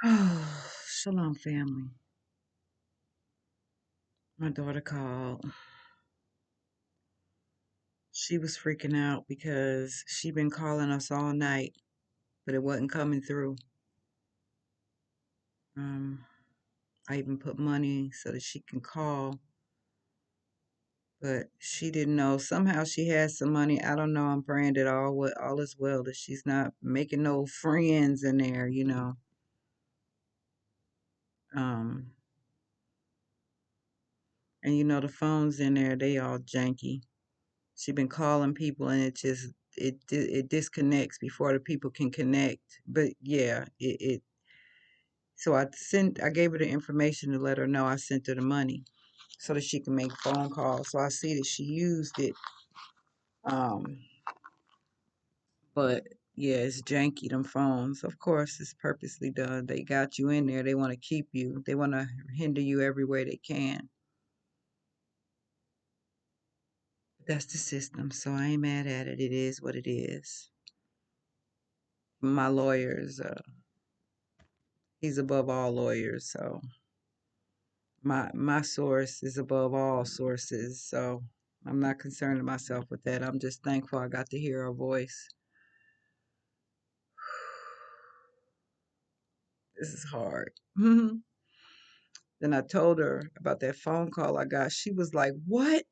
Shalom, family. My daughter called. She was freaking out because she been calling us all night, but it wasn't coming through. Um, I even put money so that she can call, but she didn't know. Somehow she has some money. I don't know. I'm praying that all is well, that she's not making no friends in there. Um, and the phones in there, they all janky. She been calling people and it disconnects before the people can connect. But yeah, it so I gave her the information to let her know I sent her the money so that she can make phone calls. So I see that she used it. Um, but yeah, it's janky, them phones. Of course, it's purposely done. They got you in there. They want to keep you. They want to hinder you every way they can. That's the system. So I ain't mad at it. It is what it is. My lawyers, he's above all lawyers, so my source is above all sources, so I'm not concerning myself with that. I'm just thankful I got to hear her voice. This is hard. Then I told her about that phone call I got. She was like, "What?"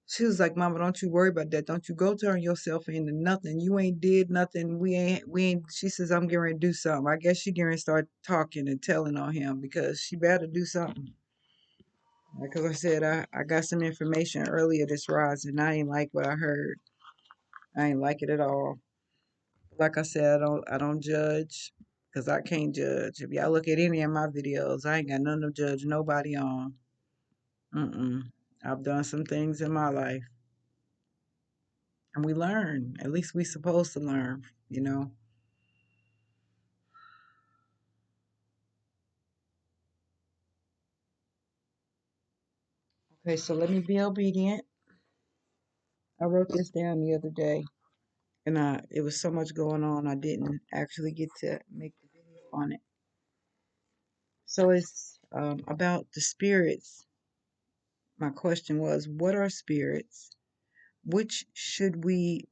She was like, "Mama, don't you worry about that. Don't you go turn yourself into nothing. You ain't did nothing. We ain't." She says, "I'm getting ready to do something." I guess she getting ready to start talking and telling on him because she better do something. Because I said I got some information earlier this rise and I ain't like what I heard. I ain't like it at all. Like I said, I don't judge because I can't judge. If y'all look at any of my videos, I ain't got nothing to judge nobody on. Mm-mm. I've done some things in my life and we learn. At least we supposed to learn. Okay, so let me be obedient. I wrote this down the other day and it was so much going on I didn't actually get to make the video on it. So it's about the spirits. My question was, what are spirits? Which should we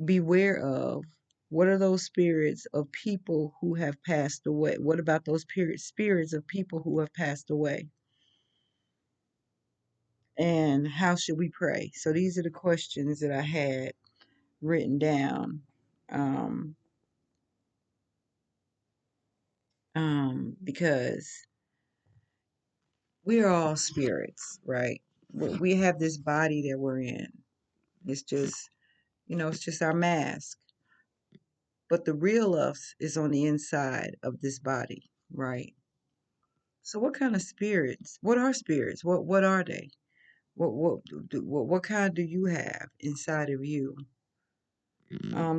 beware of? What are those spirits of people who have passed away? What about those spirits of people who have passed away? And how should we pray? So these are the questions that I had written down. Um, because we are all spirits, right? We have this body that we're in. It's just it's just our mask. But the real us is on the inside of this body, right? So what kind of spirits? What are spirits? What are they? What kind do you have inside of you?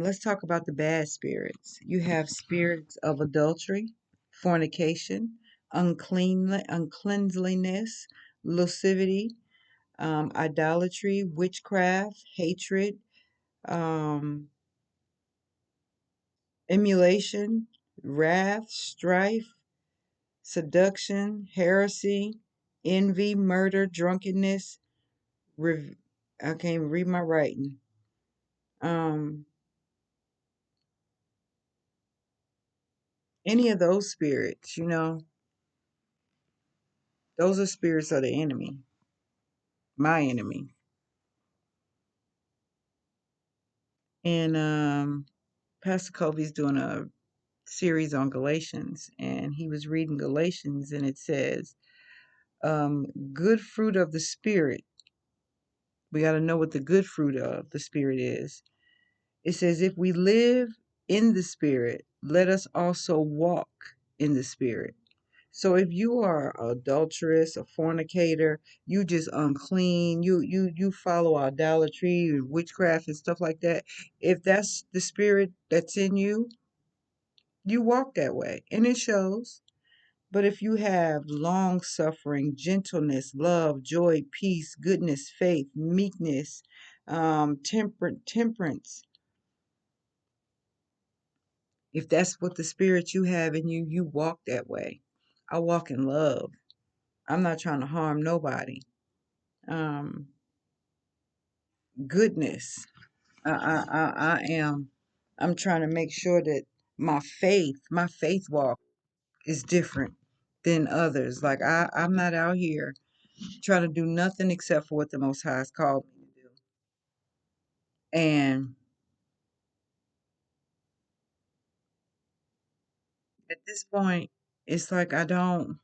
Let's talk about the bad spirits. You have spirits of adultery, fornication, uncleanliness, lascivity, idolatry, witchcraft, hatred, um, emulation, wrath, strife, seduction, heresy, envy, murder, drunkenness. I can't read my writing. Um, any of those spirits, those are spirits of the enemy, my enemy. And Pastor Kobe's doing a series on Galatians, and he was reading Galatians, and it says, good fruit of the spirit. We got to know what the good fruit of the spirit is. It says, if we live in the spirit, let us also walk in the spirit. So if you are adulterous, a fornicator, you just unclean, you follow idolatry and witchcraft and stuff like that. If that's the spirit that's in you, you walk that way, and it shows. But if you have long suffering, gentleness, love, joy, peace, goodness, faith, meekness, temperance, If that's what the spirit you have in you, you walk that way. I walk in love. I'm not trying to harm nobody. Um, Goodness. I am. I'm trying to make sure that my faith walk is different than others. Like I'm not out here trying to do nothing except for what the Most High has called me to do. And at this point, it's like I don't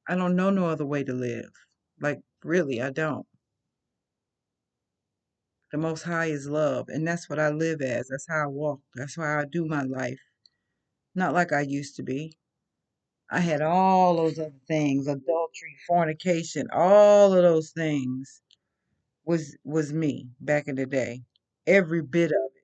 know no other way to live. Like really, I don't. The Most High is love, and that's what I live as. That's how I walk. That's how I do my life. Not like I used to be. I had all those other things, adultery, fornication, all of those things was me back in the day. Every bit of it.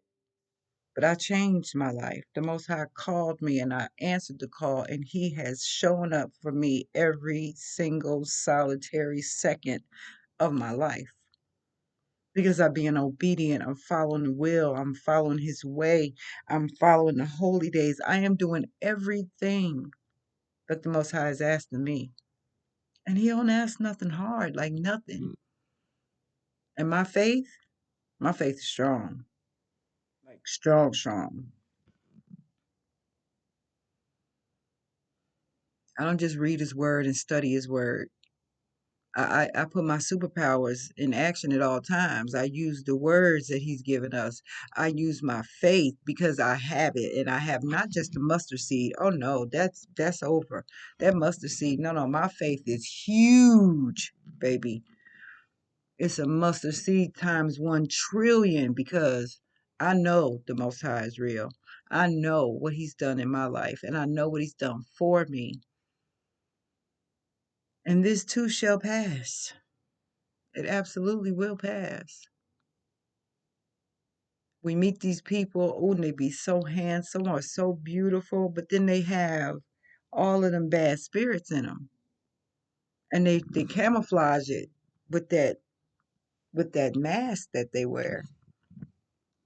But I changed my life. The Most High called me and I answered the call, and He has shown up for me every single solitary second of my life. Because I'm being obedient, I'm following the will, I'm following His way, I'm following the holy days. I am doing everything that the Most High is asking me. And He don't ask nothing hard, like nothing. And my faith is strong, like strong, strong. I don't just read His word and study His word. I put my superpowers in action at all times. I use the words that He's given us. I use my faith because I have it, and I have not just a mustard seed. Oh no, that's over. That mustard seed. No, no, my faith is huge, baby. It's a mustard seed times 1 trillion because I know the Most High is real. I know what He's done in my life, and I know what He's done for me. And this too shall pass. It absolutely will pass. We meet these people, oh, and they be so handsome or so beautiful, but then they have all of them bad spirits in them, and they camouflage it with that mask that they wear.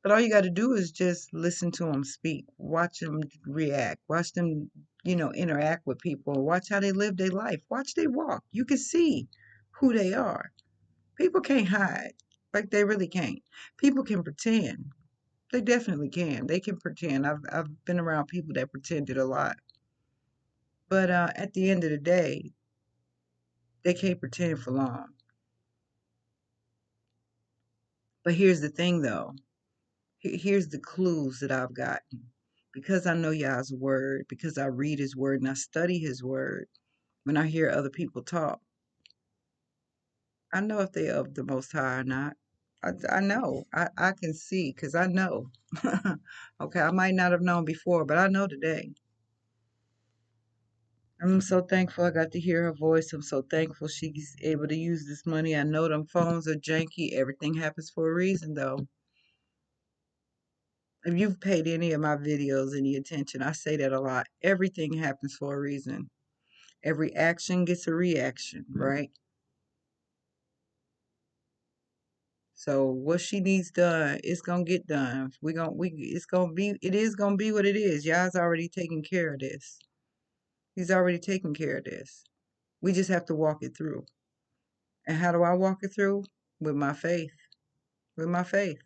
But all you got to do is just listen to them speak, watch them react, watch them, interact with people, watch how they live their life, watch they walk. You can see who they are. People can't hide, like they really can't. People can pretend. They definitely can. They can pretend. I've been around people that pretended a lot, but at the end of the day, they can't pretend for long. But here's the thing, though. Here's the clues that I've gotten. Because I know Yah's word, because I read His word and I study His word. When I hear other people talk, I know if they're of the Most High or not. I know. I can see because I know. Okay, I might not have known before, but I know today. I'm so thankful I got to hear her voice. I'm so thankful she's able to use this money. I know them phones are janky. Everything happens for a reason, though. If you've paid any of my videos any attention, I say that a lot. Everything happens for a reason. Every action gets a reaction, right? So what she needs done, it's gonna get done. It is gonna be what it is. Y'all's already taking care of this. He's already taking care of this. We just have to walk it through. And how do I walk it through? With my faith. With my faith.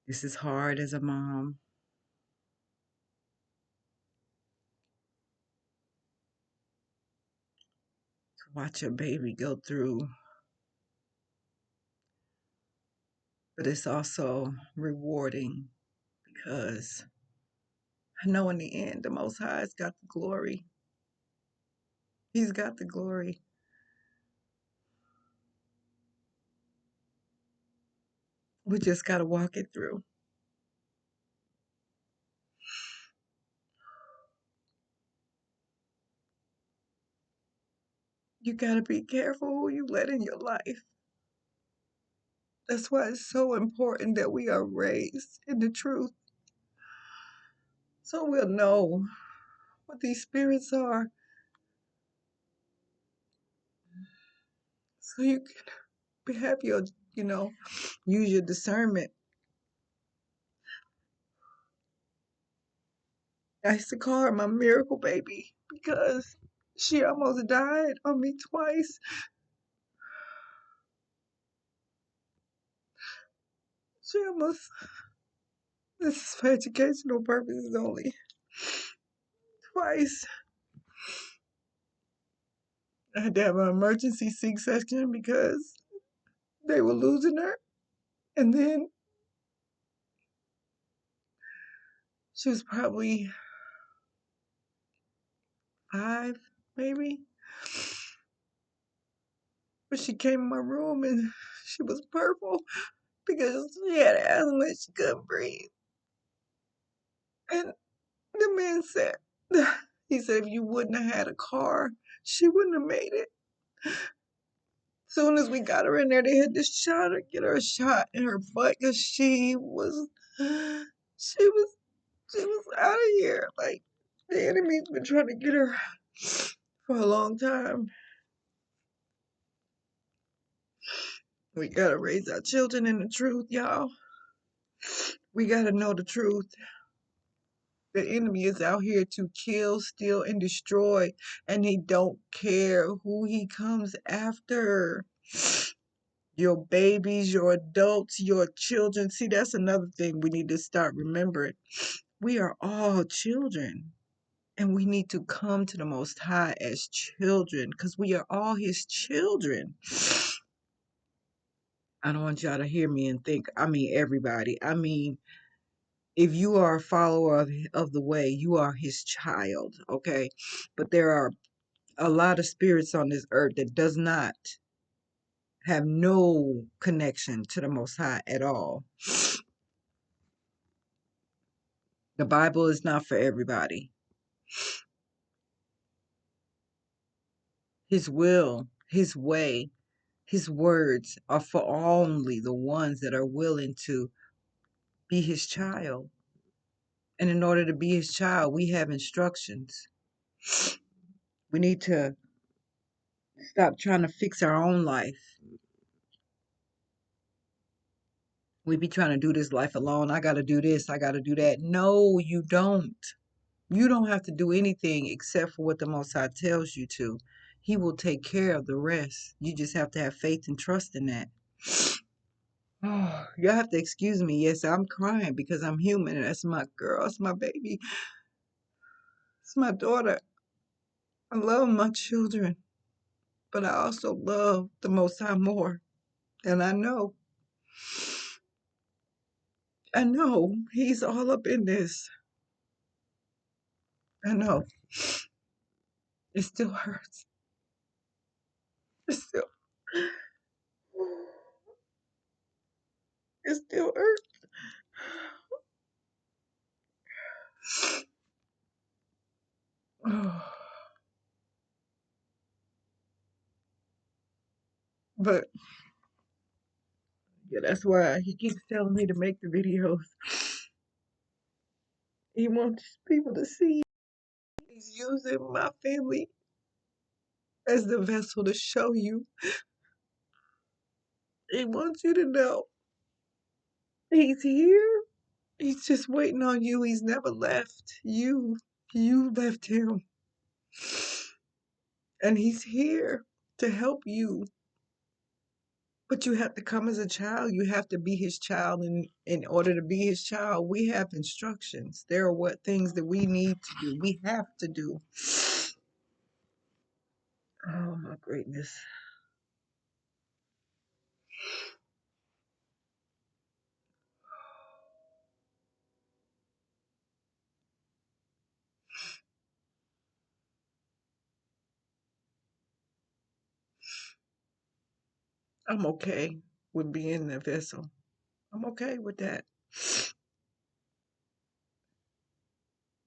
This is hard as a mom to watch your baby go through, but it's also rewarding because I know in the end the Most High's got the glory. He's got the glory. We just got to walk it through. You got to be careful who you let in your life. That's why it's so important that we are raised in the truth. so we'll know what these spirits are, so you can have your, you know, use your discernment. I used to call her my miracle baby because she almost died on me twice. She almost, this is for educational purposes only, twice. I had to have an emergency C-section because they were losing her. And then she was probably 5, maybe. But she came in my room and she was purple because she had asthma and she couldn't breathe. And the man said, he said, if you wouldn't have had a car, she wouldn't have made it. Soon as we got her in there, they had to shot her, get her a shot in her butt because she was, she was out of here. Like, the enemy's been trying to get her for a long time. We gotta raise our children in the truth, y'all. We gotta know the truth. The enemy is out here to kill, steal, and destroy, and he don't care who he comes after. Your babies, your adults, your children. See, that's another thing we need to start remembering. We are all children, and we need to come to the Most High as children because we are all his children. I don't want y'all to hear me and think, I mean, everybody. I mean, if you are a follower of the way, you are his child, okay? But there are a lot of spirits on this earth that does not have no connection to the Most High at all. The Bible is not for everybody. His will, his way, his words are for only the ones that are willing to be his child. And in order to be his child, we have instructions. We need to stop trying to fix our own life. We be trying to do this life alone. I got to do this. I got to do that. No, you don't. You don't have to do anything except for what the Most High tells you to. He will take care of the rest. You just have to have faith and trust in that. Oh, y'all have to excuse me. Yes, I'm crying because I'm human. That's my girl. It's my baby. It's my daughter. I love my children, but I also love the Most High more. And I know he's all up in this. I know. It still hurts. It still, it still hurts. But yeah, that's why he keeps telling me to make the videos. He wants people to see. He's using my family as the vessel to show you. He wants you to know he's here. He's just waiting on you. He's never left you. You left him. And he's here to help you. But you have to come as a child. You have to be his child. And in order to be his child, we have instructions. There are what things that we need to do. We have to do. Oh my greatness. I'm okay with being the vessel. I'm okay with that.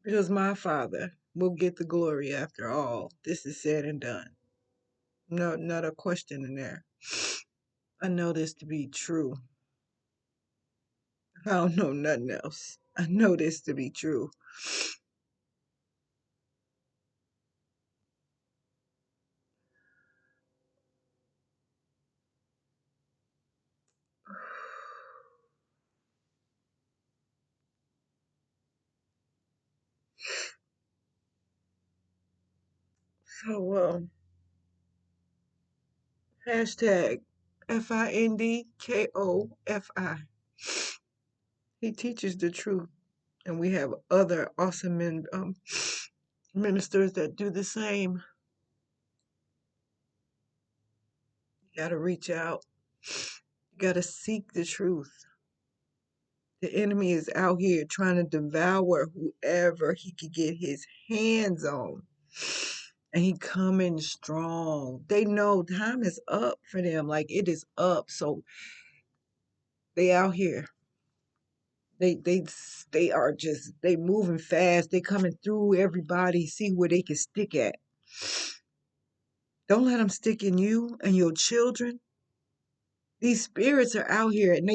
Because my Father will get the glory after all this is said and done. No, not a question in there. I know this to be true. I don't know nothing else. I know this to be true. So, hashtag FINDKOFI. He teaches the truth, and we have other awesome ministers that do the same. You gotta reach out. You gotta seek the truth. The enemy is out here trying to devour whoever he could get his hands on. And he coming strong. They know time is up for them. Like it is up. So they out here. They they are just they moving fast. They coming through everybody. See where they can stick at. Don't let them stick in you and your children. These spirits are out here and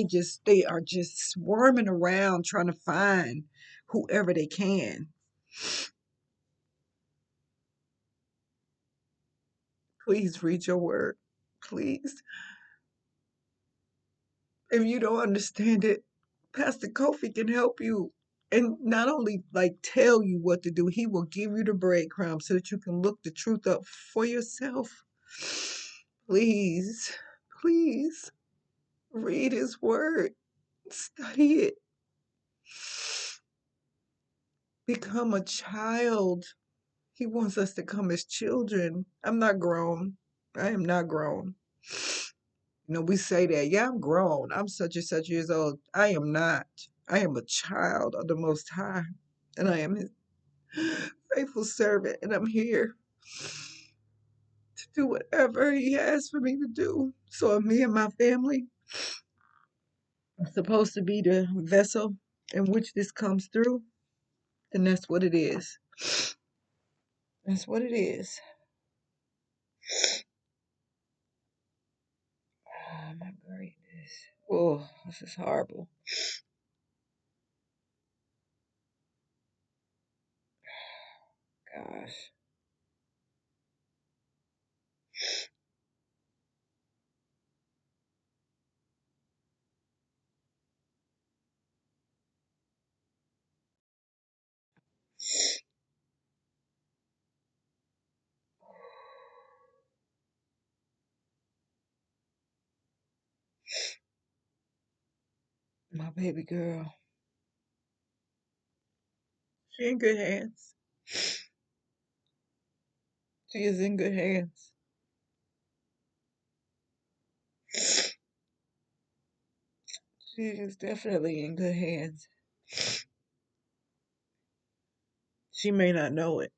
they are just swarming around trying to find whoever they can. Please read your word. Please. If you don't understand it, Pastor Kofi can help you. And not only like tell you what to do, he will give you the breadcrumbs so that you can look the truth up for yourself. Please, please read his word, study it, become a child. He wants us to come as children. I'm not grown. I am not grown. We say that, yeah, I'm grown. I'm such and such years old. I am not. I am a child of the Most High, and I am his faithful servant, and I'm here to do whatever he has for me to do. So if me and my family are supposed to be the vessel in which this comes through, then that's what it is. That's what it is. Oh my goodness. Oh, this is horrible. Gosh. My baby girl. She in good hands. She is in good hands. She is definitely in good hands. She may not know it,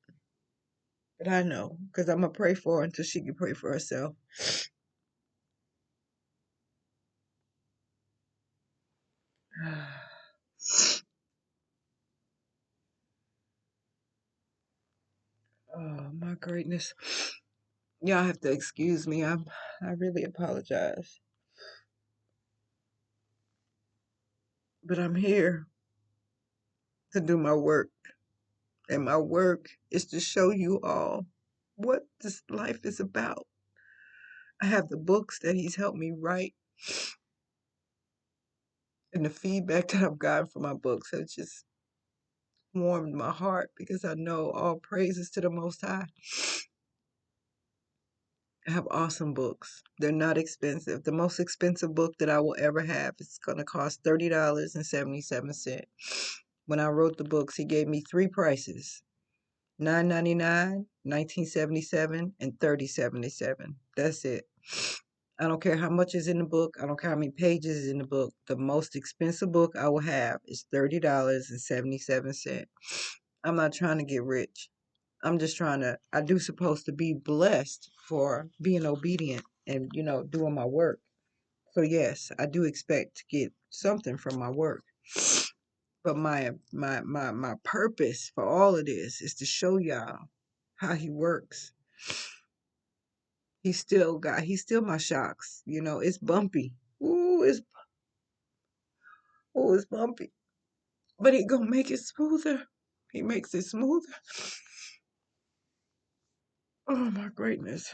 but I know because I'm going to pray for her until she can pray for herself. Oh, my greatness. Y'all have to excuse me. I really apologize. But I'm here to do my work. And my work is to show you all what this life is about. I have the books that he's helped me write, and the feedback that I've gotten from my books has just warmed my heart because I know all praises to the Most High. I have awesome books. They're not expensive. The most expensive book that I will ever have is going to cost $30.77. When I wrote the books, he gave me three prices: $9.99, $19.77, and $30.77. That's it. I don't care how much is in the book. I don't care how many pages is in the book. The most expensive book I will have is $30.77. I'm not trying to get rich. I'm just trying to, I do supposed to be blessed for being obedient and, doing my work. So yes, I do expect to get something from my work. But my purpose for all of this is to show y'all how he works. He's still my shocks. It's bumpy. Ooh, it's bumpy. But he gonna make it smoother. He makes it smoother. Oh my greatness.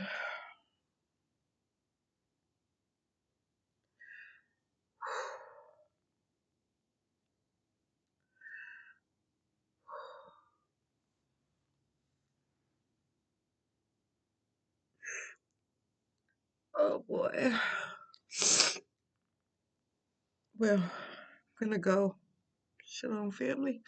Oh boy. Well, I'm gonna go. Shalom, family.